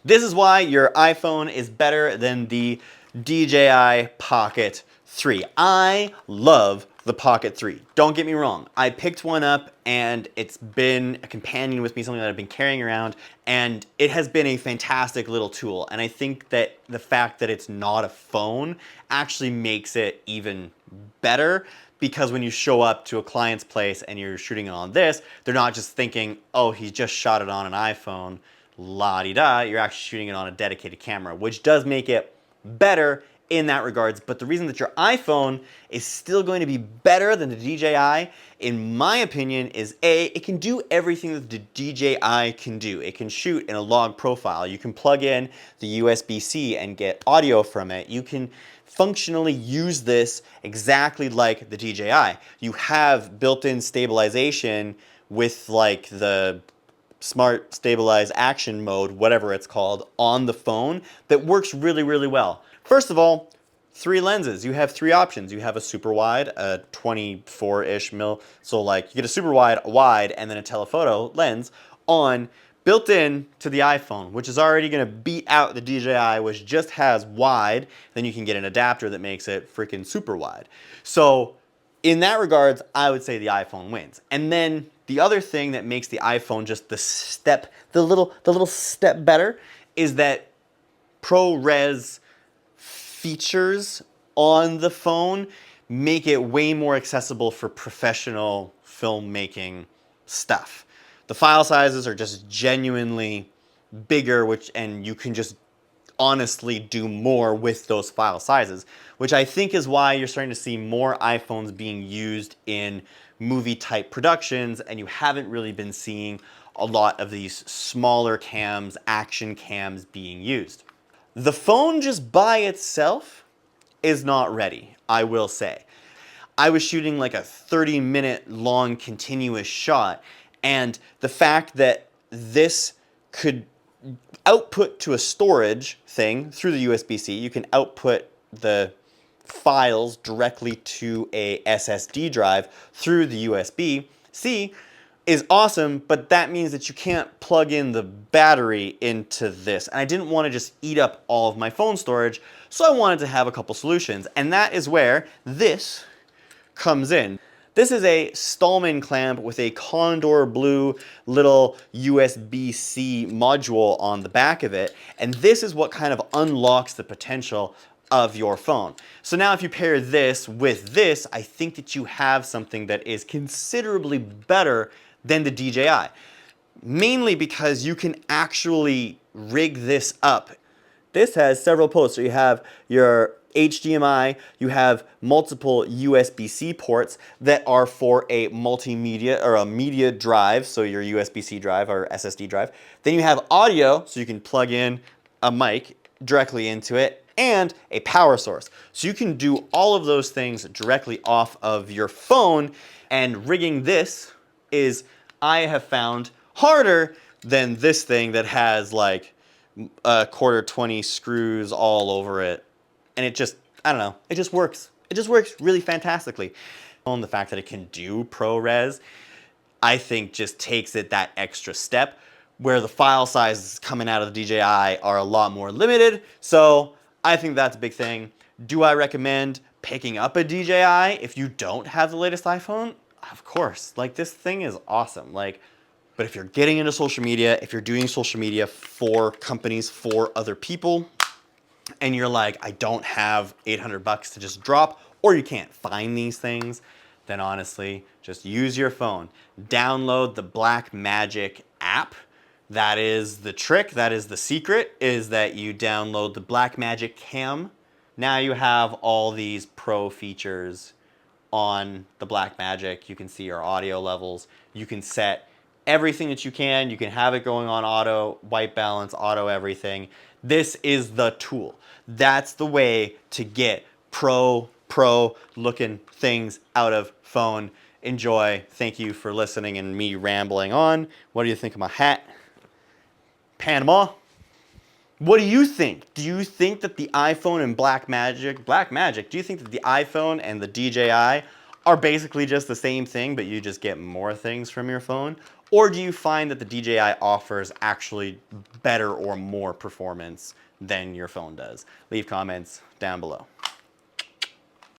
This is why your iPhone is better than the DJI Pocket 3. I love the Pocket 3. Don't get me wrong. I picked one up and it's been a companion with me, something that I've been carrying around, and it has been a fantastic little tool. And I think that the fact that it's not a phone actually makes it even better, because when you show up to a client's place and you're shooting it on this, they're not just thinking, oh, he just shot it on an iPhone, la-di-da. You're actually shooting it on a dedicated camera, which does make it better in that regards. But the reason that your iPhone is still going to be better than the DJI, in my opinion, is A, it can do everything that the DJI can do. It can shoot in a log profile. You can plug in the USB-C and get audio from it. You can functionally use this exactly like the DJI. You have built-in stabilization with like the smart stabilize action mode, whatever it's called, on the phone that works really, really well. First of all, 3 lenses. You have 3 options. You have a super wide, a 24-ish mil, so like you get a super wide, a wide, and then a telephoto lens on built in to the iPhone, which is already going to beat out the DJI, which just has wide. Then you can get an adapter that makes it freaking super wide. So in that regards, I would say the iPhone wins. And then the other thing that makes the iPhone just the little step better is that ProRes features on the phone make it way more accessible for professional filmmaking stuff. The file sizes are just genuinely bigger, and you can just honestly do more with those file sizes, which I think is why you're starting to see more iPhones being used in movie type productions, and you haven't really been seeing a lot of these smaller cams, action cams being used. The phone just by itself is not ready, I will say. I was shooting like a 30-minute long continuous shot, and the fact that this could output to a storage thing through the USB-C, you can output the files directly to a SSD drive through the USB-C, is awesome, but that means that you can't plug in the battery into this. And I didn't want to just eat up all of my phone storage, so I wanted to have a couple solutions. And that is where this comes in. This is a Stallman clamp with a Condor blue little USB-C module on the back of it. And this is what kind of unlocks the potential of your phone. So now if you pair this with this, I think that you have something that is considerably better than the DJI. Mainly because you can actually rig this up. This has several ports. So you have your HDMI, you have multiple USB-C ports that are for a multimedia or a media drive, so your USB-C drive or SSD drive. Then you have audio, so you can plug in a mic directly into it, and a power source. So you can do all of those things directly off of your phone, and rigging this is, I have found, harder than this thing that has like a quarter 20 screws all over it. And it just, I don't know, it just works. It just works really fantastically. And the fact that it can do ProRes, I think just takes it that extra step, where the file sizes coming out of the DJI are a lot more limited. So I think that's a big thing. Do I recommend picking up a DJI if you don't have the latest iPhone? Of course, like this thing is awesome. Like, but if you're getting into social media, if you're doing social media for companies, for other people, and you're like, I don't have $800 to just drop, or you can't find these things, then honestly, just use your phone. Download the Blackmagic app. That is the trick, that is the secret, is that you download the Blackmagic Cam. Now you have all these pro features on the Blackmagic. You can see your audio levels. You can set everything that you can. You can have it going on auto, white balance, auto everything. This is the tool. That's the way to get pro looking things out of phone. Enjoy. Thank you for listening and me rambling on. What do you think of my hat? Panama. What do you think? Do you think that the iPhone and Blackmagic, do you think that the iPhone and the DJI are basically just the same thing, but you just get more things from your phone? Or do you find that the DJI offers actually better or more performance than your phone does? Leave comments down below.